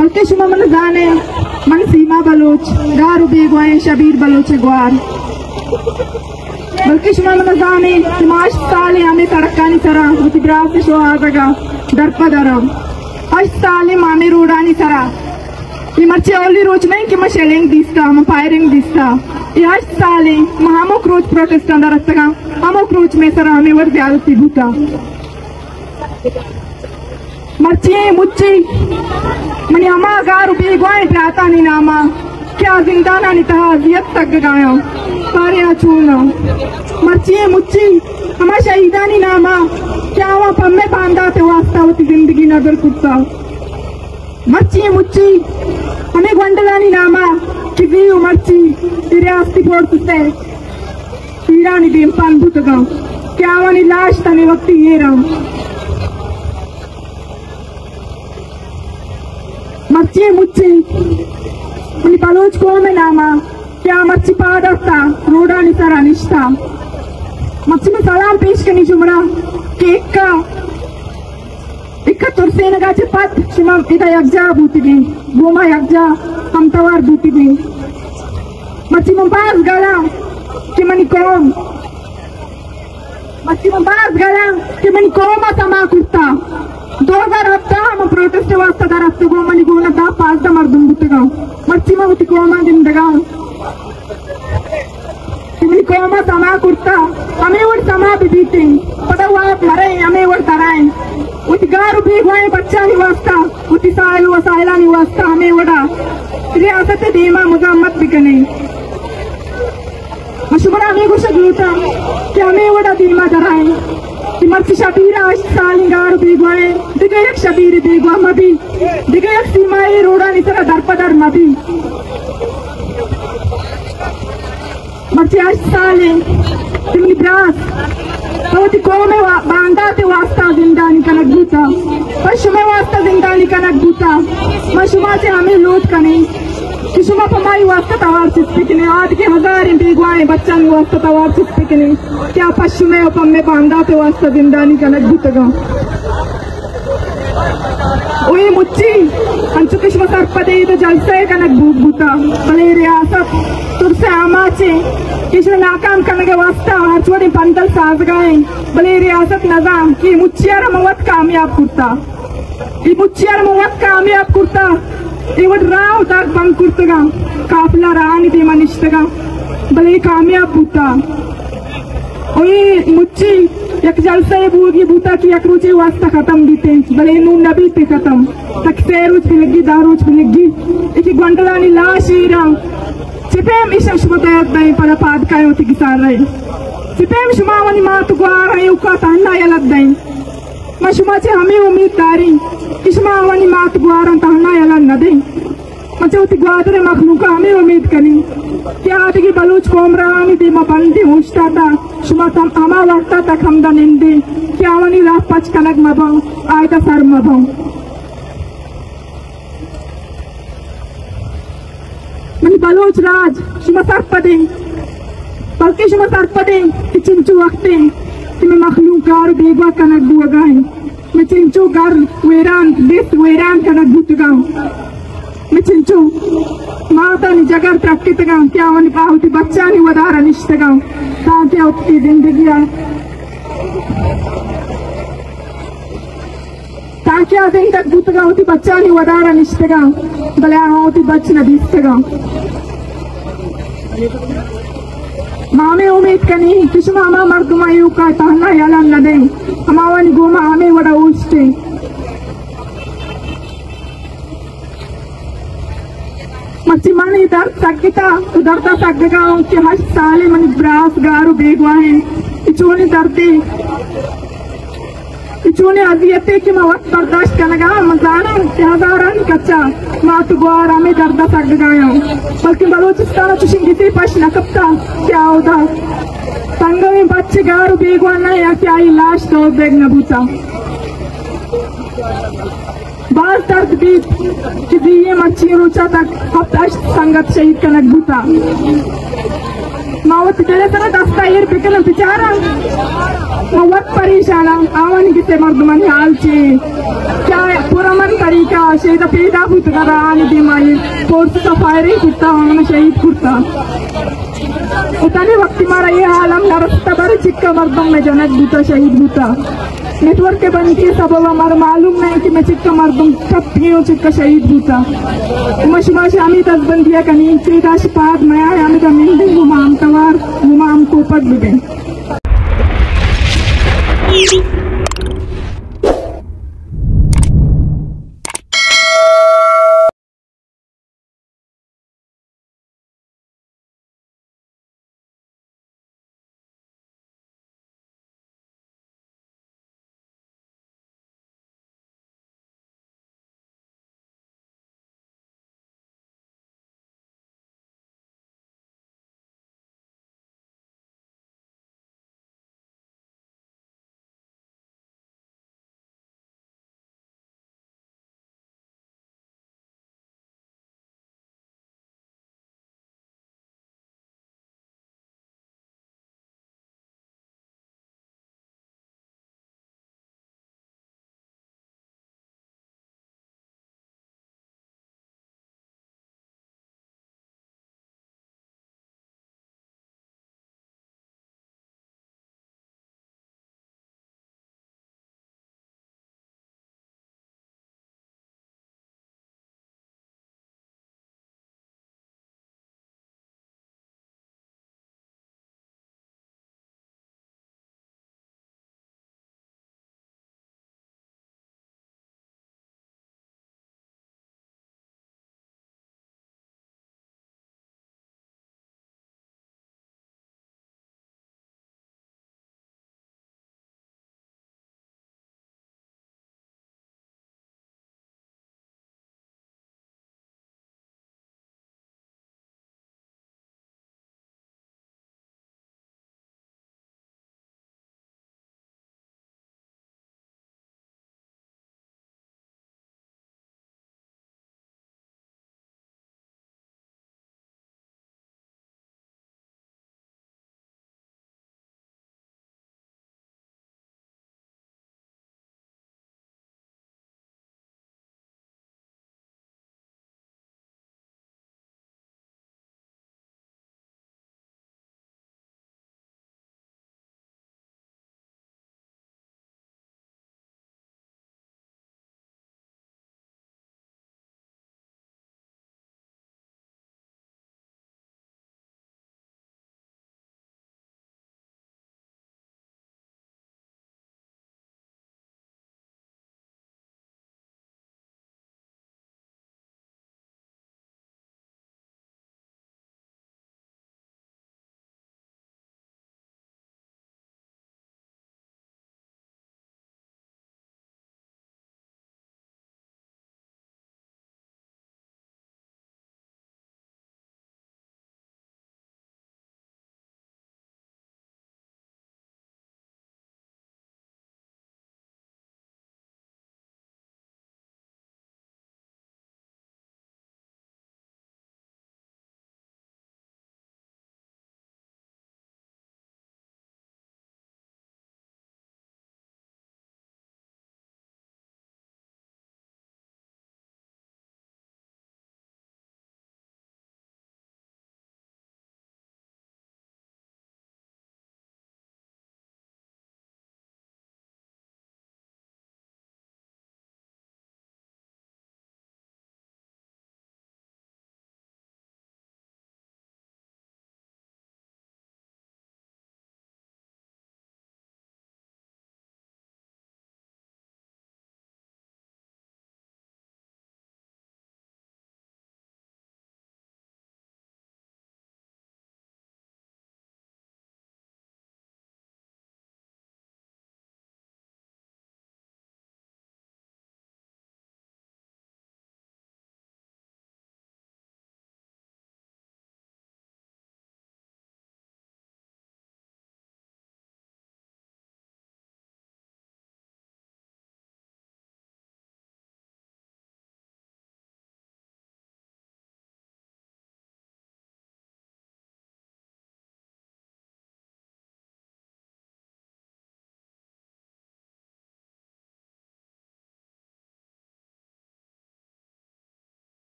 बल्कि शुमा मन जाने मन सीमा बलोच गारू बेगवाए शबीर बलोच ग्वार बल्कि शुमा मन जाने माश साले हमें तड़कानी सरा उतिब्रास शो आजगा दरपदरम अश साले मामे रोडानी सरा ये मर्ची ओली रोज नहीं कि मैं शेलिंग दिस्ता मैं फायरिंग दिस्ता ये अश साले महामो क्रोच प्रोटेस्ट अंदर रखता हमो क्रोच में सरा हमें वर ज्यादा भूता मर्ची मुच्ची मनी अमा गारू बेगवाए ड्राता नहीं नामा क्या जिंदाना नहीं था जियत तक गाया सारे अचूना मर्ची मुच्ची हमा शहीदा नहीं नामा क्या वहाँ पम्मे बांधा थे वास्ता होती जिंदगी नजर कुत्ता मर्ची मुच्ची हमें गुंडला नहीं नामा किसी मर्ची रियासती फोर्स से पीड़ा नहीं बेम पान भूतगा क्या वानी लाश तने वक्त ये रहा मर्ची मुच्ची मनी बलोच को में नामा क्या मर्ची पादरता रोडा निसरा निष्ठा मर्ची में सलाम पेश करनी शुमरा केक का इक्का तुरसे नगा चपात शुमा इधा यज्जा बूती भी गोमा यज्जा हम तवार बूती भी मर्ची में बाज गला कि मनी कौम मर्ची में बाज गला कि मनी कौम तमा कुत्ता 2000 हफ्ता हम प्रोटेस्ट वास्ता दर हफ्ते को मनी गोना दा पास दा मर्दम बुतगा मर्ची में उती कोमा जिंदगा मनी कोमा समा कुर्ता हमें वो समा बीते पता हुआ मरे हमें वो तराए उती गारू भी हुए बच्चा नहीं वास्ता उती साइल वो साइला नहीं वास्ता हमें वड़ा रियासत दीमा मुजाम्मत बिकने मशुबरा हमें कुछ गलूता कि हमें वड़ा दीमा दराए मर्ची शबीरा सालिंगार बेगवाए दिगयक शबीर बेगवा मबी दिगयक सीमाई रोड़ा निसरा दरपदर मबी मर्ची साले तिमनी ब्रास तो कोमे बांधा ते वास्ता जिंदानी कनक बूता पशुमे वास्ता जिंदानी कनक बूता मशुमा से हमें लोट कने किशुमा पमाई वास्ता तवार सिस्पिकने आज के 1000 बेगवाए बच्चा नहीं वास्ता तवार सिस्पिकने क्या पशुमे पम्मे बांधा ते वास्ता जिंदानी कनक बूतगा ओए मुच्ची अंचु किशुमा सरपदे तो जलसे कनक बूता भले रियासत तुरसे आमाचे किशुमा नाकाम करने के वास्ता हरचुड़ी पंतल साज गए भले रियासत नजाम की मुच्चियार मवत कामयाब कुर्ता ये मुच्चियार मवत कामयाब कुर्ता इवट राव तक बंग कुर्तगा काफिला रानी दे मनिश्तगा भले कामयाब बूता ओए मुच्ची एक जलसे बूगी बूता की एक रुचि वास्ता खत्म बीते भले नून नबी पे खत्म तक सेरुच भी लगी दारुच भी लगी एक गुंडलानी लाश हीरा चिपेम इशम शुभदायक दाई पड़ा पाद काय होती किसार रहे चिपेम शुमावनी मातु गुआर है उका तान्ना यलद दाई मशुमा से हमें उम्मीददारी किशमावनी मातु गुआर तान्ना यलद न दे मचे उती गुआदरे मखलूका हमें उम्मीद करी क्या आदि की बलूच कोमरानी दे मबंदी होशता था शुमा तम अमा वक्ता तक हम दा निंदे क्या वनी राह पच कनक मबाऊ आयता सर मबाऊ मनी बलोच राज शुमा सरपदे बल्कि शुमा सरपदे कि चिंचू वक्ते कि मैं मखलूक गार बेगवा कनक बुआगाए मैं चिंचू गार वेरान बेस वेरान कनक बुतगाऊं मैं चिंचू माता नि जगर तक्कितगा क्या वनी पाहुती बच्चा नि वदारा निश्तगा ताकि उसकी जिंदगी ताकि दिन तक बुतगा होती बच्चा नि वदारा निश्तगा भले होती बच न दिस्तगा मामे उम्मीद कनी किशुमा हमा मर्दुमायू का ताना याला न दे हमावन गोमा हमें वड़ा उष्टे मच्ची माने दर्द सकता उधरता सकता कि हर साले मन ब्रास गारू बेगवा है इचोने दर्दे इचोने अजियते कि मैं वक्त बर्दाश्त कर लगा मजाना 1000 कच्चा मातु गुआर हमें दर्द सक गया बल्कि बलोचिस्तान चुशिंगिते पश नकपता क्या होता संग में बच्चे गारू बेगवा ना या क्या ही लाश तो बेग न बूता बाल दर्द भी कि ये मच्छी रुचा तक हफ्ता संगत शहीद कनक बूता मावत तेरे तरह दस्ता एर बिकन बिचारा मावत परेशान आवन किते मर्दमन हाल चे क्या पूरा मन करी का शेदा पेदा पुतरा आणि दे माई फोर्सचा फायरिंग कुत्ता आंगण शहीद कुत्ता उताने वक्ति मारा ये आलम नरस्ता बारे चिक्का मर्दम में जनक बुता शहीद बुता नेटवर्क के बनती है सब हमारा मालूम नहीं कि मैं चिक्का मर्दम कब पियो चिक्का शहीद बुता मशमा शामी तस्बंदिया कनीन से दाश पाद मया यानी का मिंदी गुमाम तवार गुमाम को पद बिबे